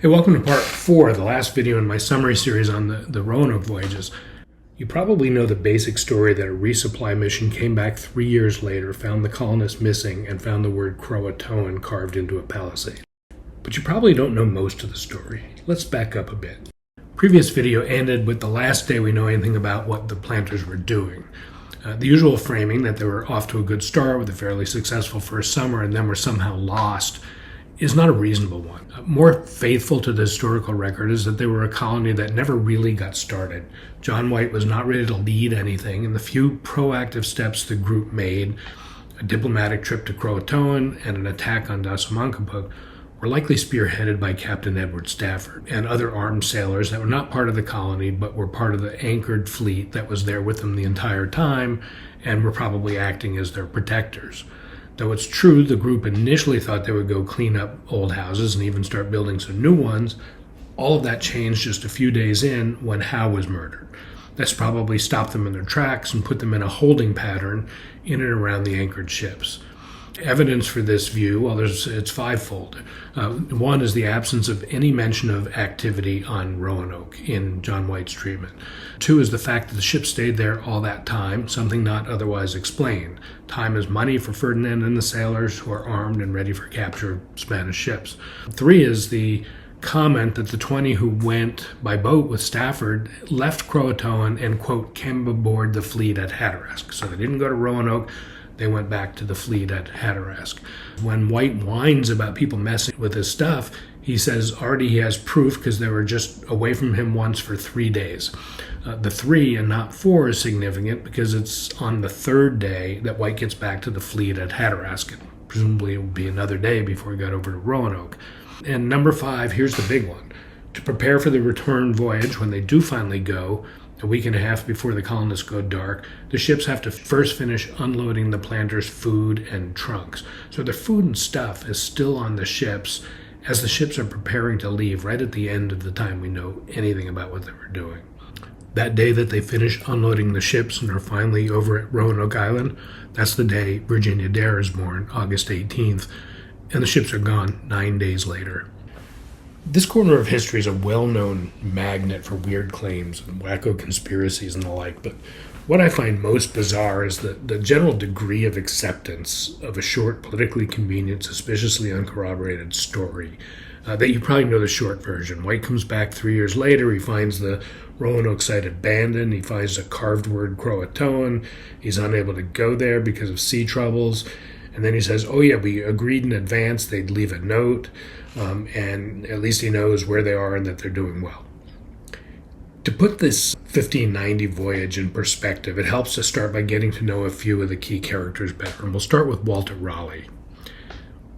Hey, welcome to part 4, the last video in my summary series on the Roanoke Voyages. You probably know the basic story that a resupply mission came back 3 years later, found the colonists missing, and found the word Croatoan carved into a palisade. But you probably don't know most of the story. Let's back up a bit. Previous video ended with the last day we know anything about what the planters were doing. The usual framing that they were off to a good start with a fairly successful first summer and then were somehow lost is not a reasonable one. More faithful to the historical record is that they were a colony that never really got started. John White was not ready to lead anything, and the few proactive steps the group made, a diplomatic trip to Croatoan and an attack on Dasamankapuk, were likely spearheaded by Captain Edward Stafford and other armed sailors that were not part of the colony but were part of the anchored fleet that was there with them the entire time and were probably acting as their protectors. Though it's true the group initially thought they would go clean up old houses and even start building some new ones, all of that changed just a few days in when Howe was murdered. That's probably stopped them in their tracks and put them in a holding pattern in and around the anchored ships. Evidence for this view, well, it's fivefold. One is the absence of any mention of activity on Roanoke in John White's treatment. Two is the fact that the ship stayed there all that time, something not otherwise explained. Time is money for Ferdinand and the sailors who are armed and ready for capture of Spanish ships. Three is the comment that the 20 who went by boat with Stafford left Croatoan and, quote, came aboard the fleet at Hatteras. So they didn't go to Roanoke. They went back to the fleet at Hatteras. When White whines about people messing with his stuff, he says already he has proof because they were just away from him once for 3 days. The 3 and not 4 is significant because it's on the third day that White gets back to the fleet at Hatteras. Presumably it will be another day before he got over to Roanoke. And number 5, here's the big one. To prepare for the return voyage, when they do finally go, a week and a half before the colonists go dark, the ships have to first finish unloading the planters' food and trunks. So their food and stuff is still on the ships as the ships are preparing to leave right at the end of the time we know anything about what they were doing. That day that they finish unloading the ships and are finally over at Roanoke Island, that's the day Virginia Dare is born, August 18th, and the ships are gone 9 days later. This corner of history is a well-known magnet for weird claims and wacko conspiracies and the like, but what I find most bizarre is the general degree of acceptance of a short, politically convenient, suspiciously uncorroborated story. That you probably know the short version. White comes back 3 years later, he finds the Roanoke site abandoned, he finds a carved word Croatoan, he's unable to go there because of sea troubles, and then he says, oh yeah, we agreed in advance they'd leave a note, and at least he knows where they are and that they're doing well. To put this 1590 voyage in perspective, it helps to start by getting to know a few of the key characters better, and we'll start with Walter Raleigh.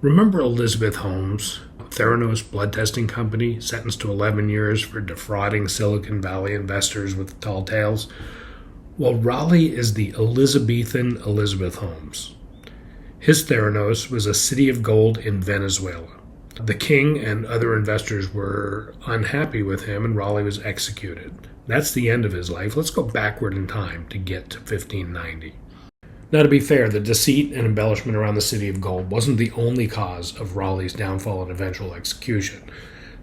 Remember Elizabeth Holmes, Theranos Blood Testing Company, sentenced to 11 years for defrauding Silicon Valley investors with tall tales? Well, Raleigh is the Elizabethan Elizabeth Holmes. His Theranos was a city of gold in Venezuela. The king and other investors were unhappy with him, and Raleigh was executed. That's the end of his life. Let's go backward in time to get to 1590. Now, to be fair, the deceit and embellishment around the city of gold wasn't the only cause of Raleigh's downfall and eventual execution.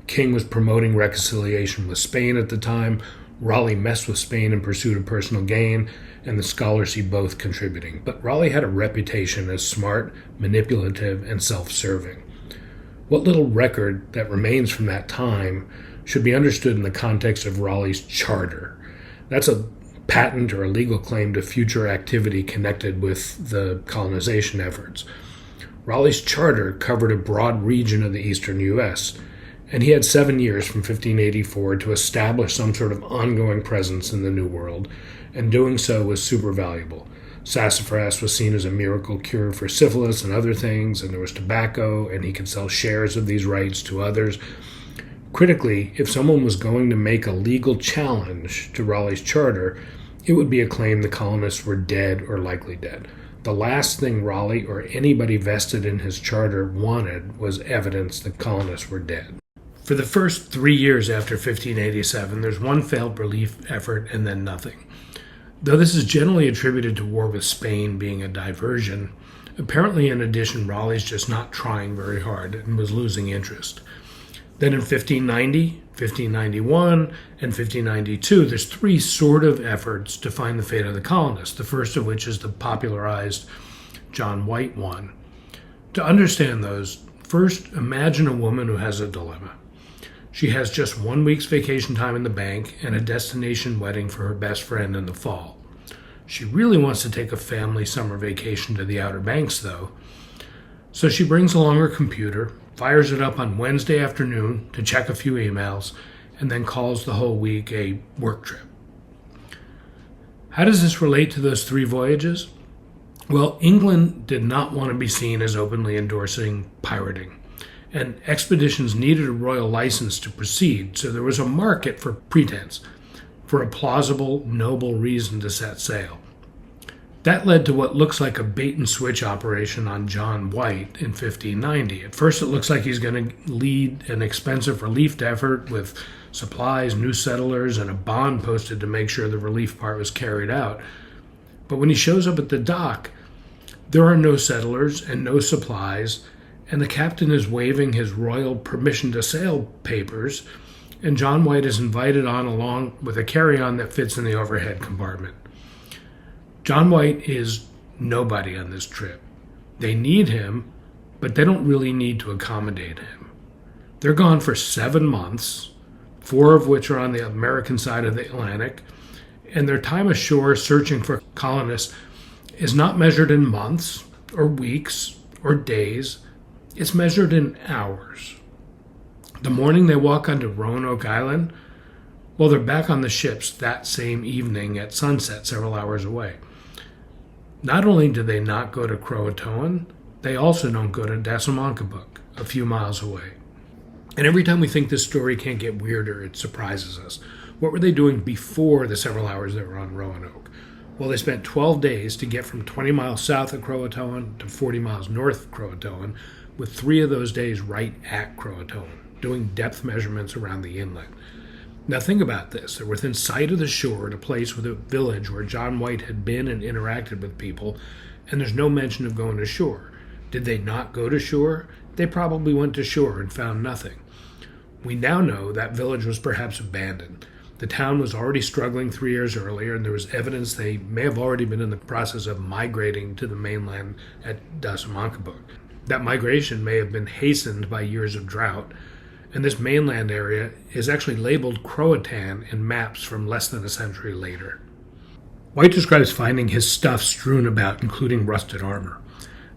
The king was promoting reconciliation with Spain at the time. Raleigh messed with Spain in pursuit of personal gain, and the scholars see both contributing. But Raleigh had a reputation as smart, manipulative, and self-serving. What little record that remains from that time should be understood in the context of Raleigh's charter. That's a patent or a legal claim to future activity connected with the colonization efforts. Raleigh's charter covered a broad region of the eastern U.S., and he had 7 years from 1584 to establish some sort of ongoing presence in the New World, and doing so was super valuable. Sassafras was seen as a miracle cure for syphilis and other things, and there was tobacco, and he could sell shares of these rights to others. Critically, if someone was going to make a legal challenge to Raleigh's charter, it would be a claim the colonists were dead or likely dead. The last thing Raleigh or anybody vested in his charter wanted was evidence the colonists were dead. For the first 3 years after 1587, there's one failed relief effort and then nothing. Though this is generally attributed to war with Spain being a diversion, apparently in addition Raleigh's just not trying very hard and was losing interest. Then in 1590, 1591, and 1592, there's three sort of efforts to find the fate of the colonists, the first of which is the popularized John White one. To understand those, first imagine a woman who has a dilemma. She has just 1 week's vacation time in the bank and a destination wedding for her best friend in the fall. She really wants to take a family summer vacation to the Outer Banks, though. So she brings along her computer, fires it up on Wednesday afternoon to check a few emails, and then calls the whole week a work trip. How does this relate to those three voyages? Well, England did not want to be seen as openly endorsing pirating, and expeditions needed a royal license to proceed, so there was a market for pretense, for a plausible, noble reason to set sail. That led to what looks like a bait-and-switch operation on John White in 1590. At first it looks like he's going to lead an expensive relief effort with supplies, new settlers, and a bond posted to make sure the relief part was carried out. But when he shows up at the dock, there are no settlers and no supplies, and the captain is waving his royal permission to sail papers, and John White is invited on along with a carry-on that fits in the overhead compartment. John White is nobody on this trip. They need him, but they don't really need to accommodate him. They're gone for 7 months, 4 of which are on the American side of the Atlantic, and their time ashore searching for colonists is not measured in months or weeks or days. It's measured in hours. The morning they walk onto Roanoke Island, well, they're back on the ships that same evening at sunset several hours away. Not only do they not go to Croatoan, they also don't go to Dasamankabuk, a few miles away. And every time we think this story can't get weirder, it surprises us. What were they doing before the several hours they were on Roanoke? Well, they spent 12 days to get from 20 miles south of Croatoan to 40 miles north of Croatoan, with 3 of those days right at Croatoan, doing depth measurements around the inlet. Now think about this. They're within sight of the shore at a place with a village where John White had been and interacted with people, and there's no mention of going to shore. Did they not go to shore? They probably went to shore and found nothing. We now know that village was perhaps abandoned. The town was already struggling 3 years earlier, and there was evidence they may have already been in the process of migrating to the mainland at Dasamankabuk. That migration may have been hastened by years of drought, and this mainland area is actually labeled Croatan in maps from less than a century later. White describes finding his stuff strewn about, including rusted armor.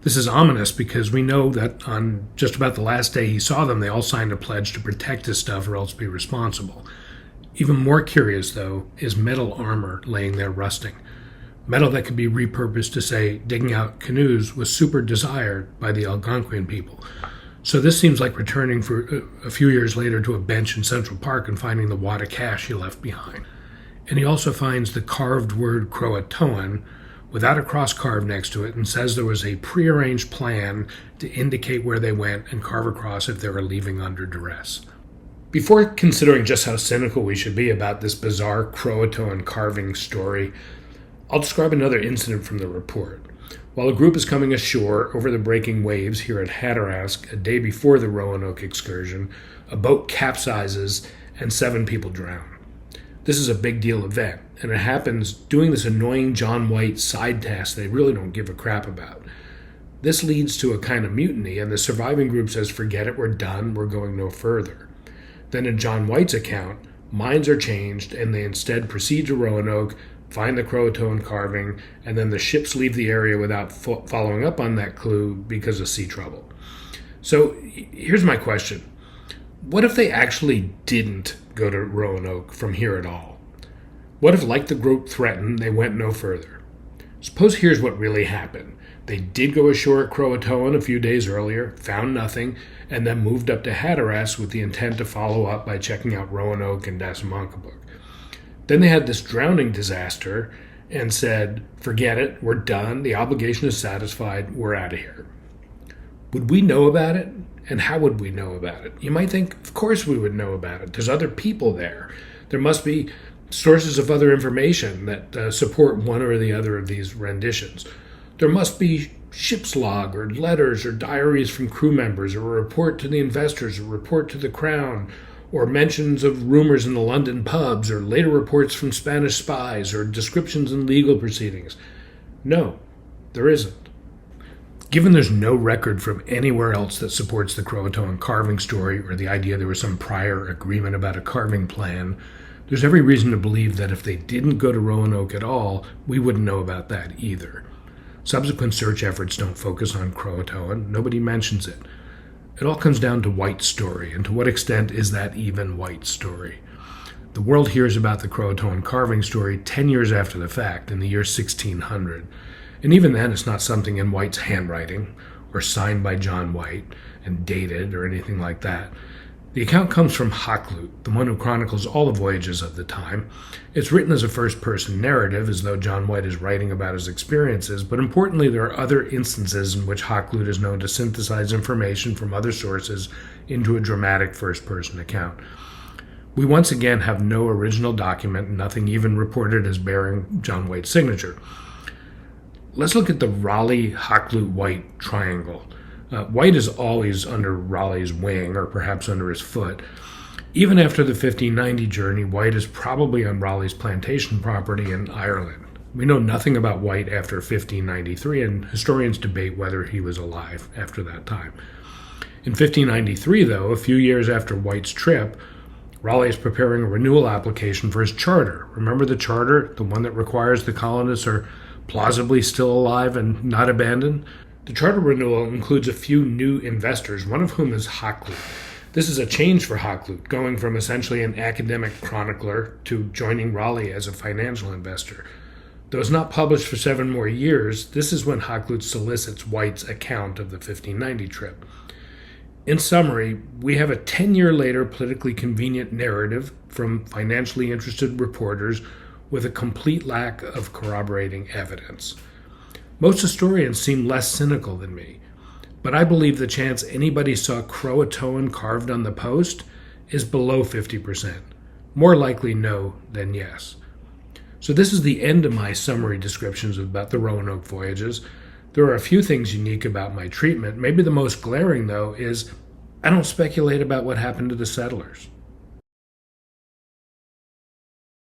This is ominous because we know that on just about the last day he saw them, they all signed a pledge to protect his stuff or else be responsible. Even more curious, though, is metal armor laying there rusting. Metal that could be repurposed to, say, digging out canoes was super desired by the Algonquian people. So this seems like returning for a few years later to a bench in Central Park and finding the wad of cash he left behind. And he also finds the carved word Croatoan without a cross carved next to it and says there was a prearranged plan to indicate where they went and carve a cross if they were leaving under duress. Before considering just how cynical we should be about this bizarre Croatoan carving story, I'll describe another incident from the report. While a group is coming ashore over the breaking waves here at Hatteras a day before the Roanoke excursion, a boat capsizes and 7 people drown. This is a big deal event, and it happens doing this annoying John White side task they really don't give a crap about. This leads to a kind of mutiny, and the surviving group says, "Forget it, we're done, we're going no further." Then in John White's account, minds are changed, and they instead proceed to Roanoke, find the Croatoan carving, and then the ships leave the area without following up on that clue because of sea trouble. So here's my question. What if they actually didn't go to Roanoke from here at all? What if, like the group threatened, they went no further? Suppose here's what really happened. They did go ashore at Croatoan a few days earlier, found nothing, and then moved up to Hatteras with the intent to follow up by checking out Roanoke and Dasamankabuk. Then they had this drowning disaster and said, "Forget it, we're done, the obligation is satisfied, we're out of here." Would we know about it? And how would we know about it? You might think, of course we would know about it. There's other people there. There must be sources of other information that support one or the other of these renditions. There must be ship's log or letters or diaries from crew members, or a report to the investors, or a report to the crown, or mentions of rumors in the London pubs, or later reports from Spanish spies, or descriptions in legal proceedings. No, there isn't. Given there's no record from anywhere else that supports the Croatoan carving story or the idea there was some prior agreement about a carving plan, there's every reason to believe that if they didn't go to Roanoke at all, we wouldn't know about that either. Subsequent search efforts don't focus on Croatoan. Nobody mentions it. It all comes down to White's story, and to what extent is that even White's story? The world hears about the Croatoan carving story 10 years after the fact, in the year 1600. And even then, it's not something in White's handwriting, or signed by John White, and dated, or anything like that. The account comes from Hakluyt, the one who chronicles all the voyages of the time. It's written as a first-person narrative, as though John White is writing about his experiences, but importantly, there are other instances in which Hakluyt is known to synthesize information from other sources into a dramatic first-person account. We once again have no original document, nothing even reported as bearing John White's signature. Let's look at the Raleigh-Hakluyt-White triangle. White is always under Raleigh's wing, or perhaps under his foot. Even after the 1590 journey, White is probably on Raleigh's plantation property in Ireland. We know nothing about White after 1593, and historians debate whether he was alive after that time. In 1593, though, a few years after White's trip, Raleigh is preparing a renewal application for his charter. Remember the charter, the one that requires the colonists are plausibly still alive and not abandoned? The charter renewal includes a few new investors, one of whom is Hakluyt. This is a change for Hakluyt, going from essentially an academic chronicler to joining Raleigh as a financial investor. Though it's not published for 7 more years, this is when Hakluyt solicits White's account of the 1590 trip. In summary, we have a 10-year later politically convenient narrative from financially interested reporters with a complete lack of corroborating evidence. Most historians seem less cynical than me, but I believe the chance anybody saw Croatoan carved on the post is below 50%. More likely no than yes. So this is the end of my summary descriptions about the Roanoke Voyages. There are a few things unique about my treatment. Maybe the most glaring, though, is I don't speculate about what happened to the settlers.